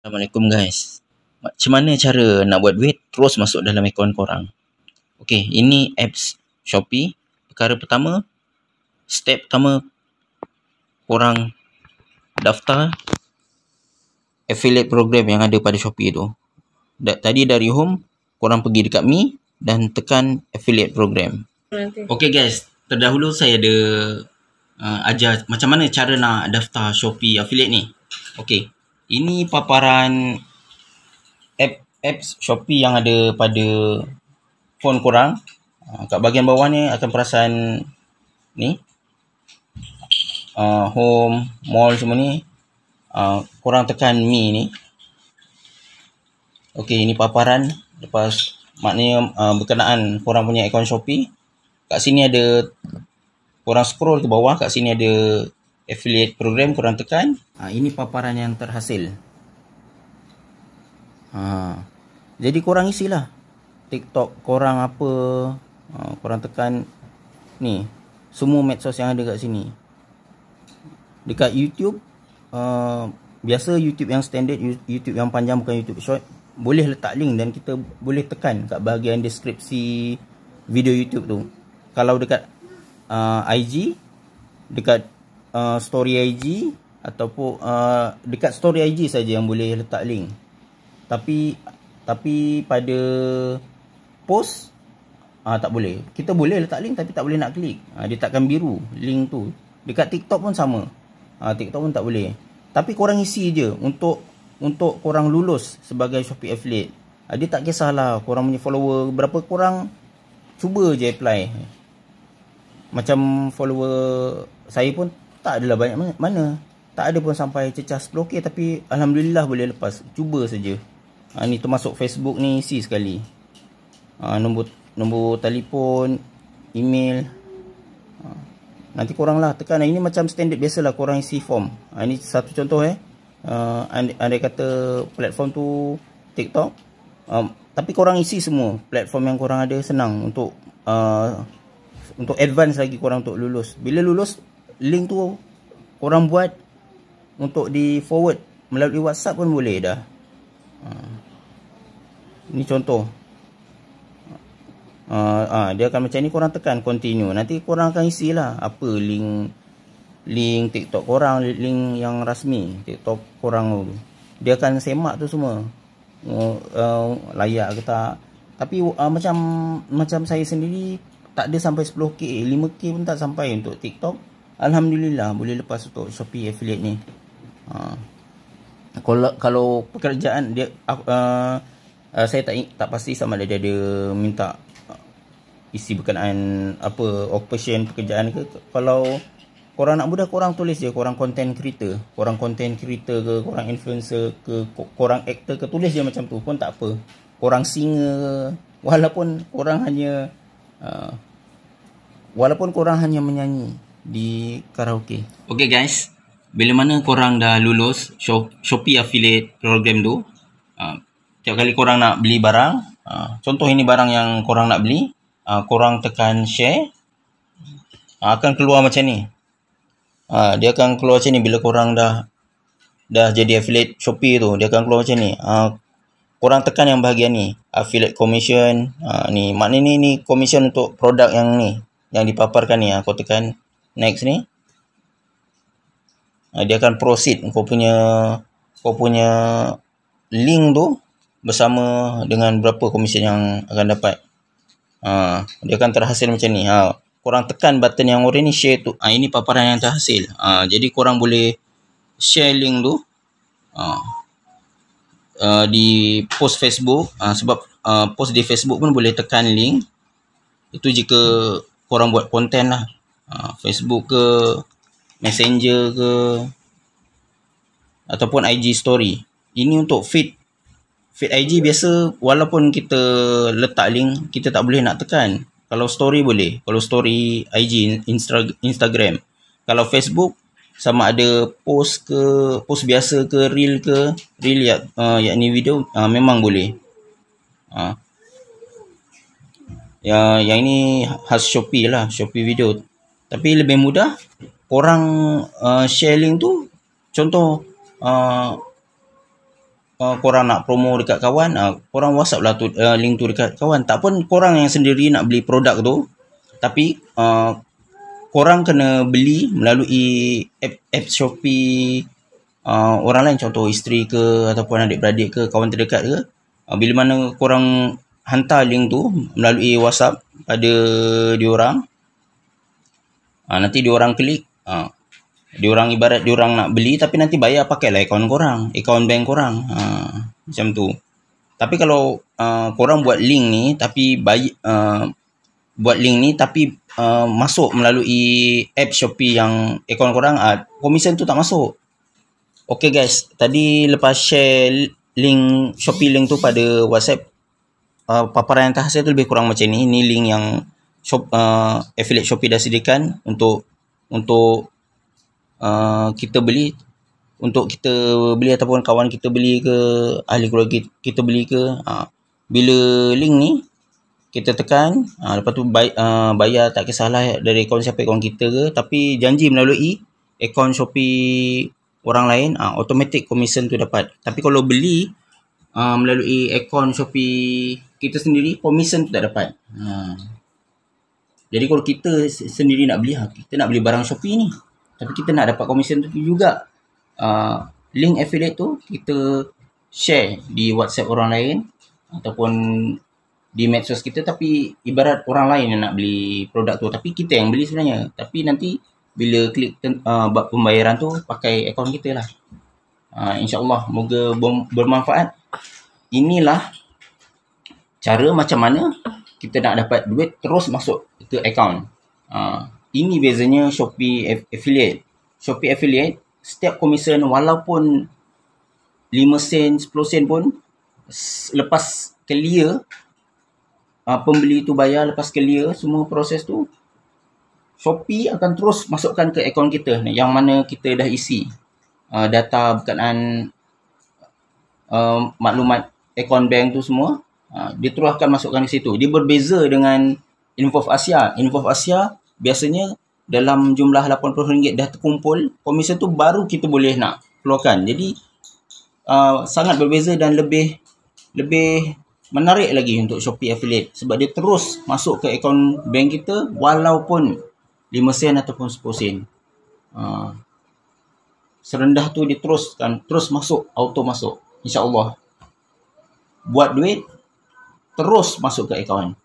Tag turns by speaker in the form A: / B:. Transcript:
A: Assalamualaikum guys. Macam mana cara nak buat duit terus masuk dalam akaun korang? Okey, ini apps Shopee. Perkara pertama, step pertama, korang daftar affiliate program yang ada pada Shopee tu. Tadi dari home, korang pergi dekat Me dan tekan affiliate program. Okey guys, terdahulu saya ada ajar macam mana cara nak daftar Shopee affiliate ni. Okey, ini paparan apps Shopee yang ada pada phone korang. Kat bahagian bawah ni akan perasan ni, home, mall semua ni. Korang tekan Me ni. Okey, ini paparan. Lepas maknanya berkenaan korang punya akaun Shopee. Kat sini ada, korang scroll ke bawah, kat sini ada affiliate program, korang tekan. Ini paparan yang terhasil. Jadi korang isilah TikTok korang apa, korang tekan ni, semua medsos yang ada kat sini. Dekat YouTube, biasa YouTube yang standard, YouTube yang panjang bukan YouTube short, boleh letak link dan kita boleh tekan kat bahagian deskripsi video YouTube tu. Kalau dekat IG, dekat story IG ataupun dekat story IG saja yang boleh letak link. Tapi pada post tak boleh. Kita boleh letak link tapi tak boleh nak klik. Dia takkan biru link tu. Dekat TikTok pun sama. TikTok pun tak boleh. Tapi korang isi je untuk korang lulus sebagai Shopee affiliate. Dia tak kisahlah korang punya follower berapa, korang cuba je apply. Macam follower saya pun tak adalah banyak mana. Tak ada pun sampai cecah 10k, tapi alhamdulillah boleh lepas. Cuba saja. Ni termasuk Facebook ni, isi sekali. Nombor telefon, email. Nanti korang lah tekan. Ini macam standard biasalah korang isi form. Ini satu contoh andai kata platform tu TikTok. Tapi korang isi semua platform yang korang ada, senang untuk advance lagi korang untuk lulus. Bila lulus, link tu korang buat untuk di forward melalui WhatsApp pun boleh dah. Ini contoh. Dia akan macam ni, korang tekan continue. Nanti korang akan isilah apa link TikTok korang, link yang rasmi TikTok korang tu. Dia akan semak tu semua. Layak ke tak. Tapi macam saya sendiri tak ada sampai 10k, 5k pun tak sampai untuk TikTok. Alhamdulillah boleh lepas untuk Shopee affiliate ni. Kalau pekerjaan dia, saya tak pasti sama ada dia minta isi berkenaan apa occupation pekerjaan ke. Kalau korang nak mudah, korang tulis je korang content creator, ke, korang influencer ke, korang actor ke, tulis je macam tu pun tak apa. Korang singer, walaupun korang hanya menyanyi di karaoke. Okay guys, bila mana korang dah lulus Shopee affiliate program tu, tiap kali korang nak beli barang, contoh ini barang yang korang nak beli, korang tekan share, akan keluar macam ni. Dia akan keluar macam ni bila korang dah jadi affiliate Shopee tu. Dia akan keluar macam ni. Korang tekan yang bahagian ni, affiliate commission. Ni maknanya ni commission untuk produk yang ni, yang dipaparkan ni. Kau tekan next ni. Dia akan proceed kau punya link tu bersama dengan berapa komisen yang akan dapat. Dia akan terhasil macam ni. Korang tekan button yang orange ni, share tu. Ini paparan yang terhasil. Jadi korang boleh share link tu di post Facebook. Sebab post di Facebook pun boleh tekan link. Itu jika korang buat konten lah. Facebook ke, Messenger ke, ataupun IG story. Ini untuk feed IG biasa, walaupun kita letak link, kita tak boleh nak tekan. Kalau story boleh. Kalau story IG, Instagram. Kalau Facebook, sama ada post biasa ke, reel yakni video, memang boleh. Yang ini khas Shopee lah, Shopee video. Tapi lebih mudah korang share link tu. Contoh korang nak promo dekat kawan, korang WhatsApp lah tu link tu dekat kawan. Tak pun korang yang sendiri nak beli produk tu, tapi korang kena beli melalui app Shopee orang lain, contoh isteri ke ataupun adik-beradik ke, kawan terdekat ke. Bila mana korang hantar link tu melalui WhatsApp pada diorang, nanti diorang klik, diorang ibarat diorang nak beli tapi nanti bayar pakailah akaun korang, akaun bank korang, macam tu. Tapi kalau korang buat link ni tapi masuk melalui app Shopee yang akaun korang, komisen tu tak masuk. Okay guys, tadi lepas share link Shopee link tu pada WhatsApp, paparan yang terhasil tu lebih kurang macam ni. Ni link yang affiliate Shopee dah sediakan untuk kita beli, untuk kita beli ataupun kawan kita beli ke, ahli keluarga kita beli ke. Bila link ni kita tekan, lepas tu bayar, tak kisahlah dari akaun siapa, akaun kita ke, tapi janji melalui akaun Shopee orang lain, automatic komisen tu dapat. Tapi kalau beli melalui akaun Shopee kita sendiri, komisen tu tak dapat. Jadi kalau kita sendiri nak beli, kita nak beli barang Shopee ni, tapi kita nak dapat komisen tu juga, link affiliate tu kita share di WhatsApp orang lain ataupun di medsos kita, tapi ibarat orang lain yang nak beli produk tu, tapi kita yang beli sebenarnya. Tapi nanti bila klik pembayaran tu pakai akaun kita lah. InsyaAllah moga bermanfaat. Inilah cara macam mana kita nak dapat duit terus masuk ke akaun. Ini bezanya Shopee Affiliate. Shopee Affiliate, setiap komisen walaupun 5 sen, 10 sen pun, lepas clear, pembeli tu bayar, lepas clear semua proses tu, Shopee akan terus masukkan ke akaun kita yang mana kita dah isi data berkenaan maklumat akaun bank tu semua. Dia terus akan masukkan ke situ. Dia berbeza dengan Involve Asia. Involve Asia biasanya dalam jumlah RM80 dah terkumpul, komisen tu baru kita boleh nak keluarkan. Jadi sangat berbeza dan lebih menarik lagi untuk Shopee Affiliate, sebab dia terus masuk ke akaun bank kita walaupun 5 sen ataupun 10 sen. Serendah tu dia terus masuk, auto masuk. InsyaAllah buat duit terus masuk ke akaun.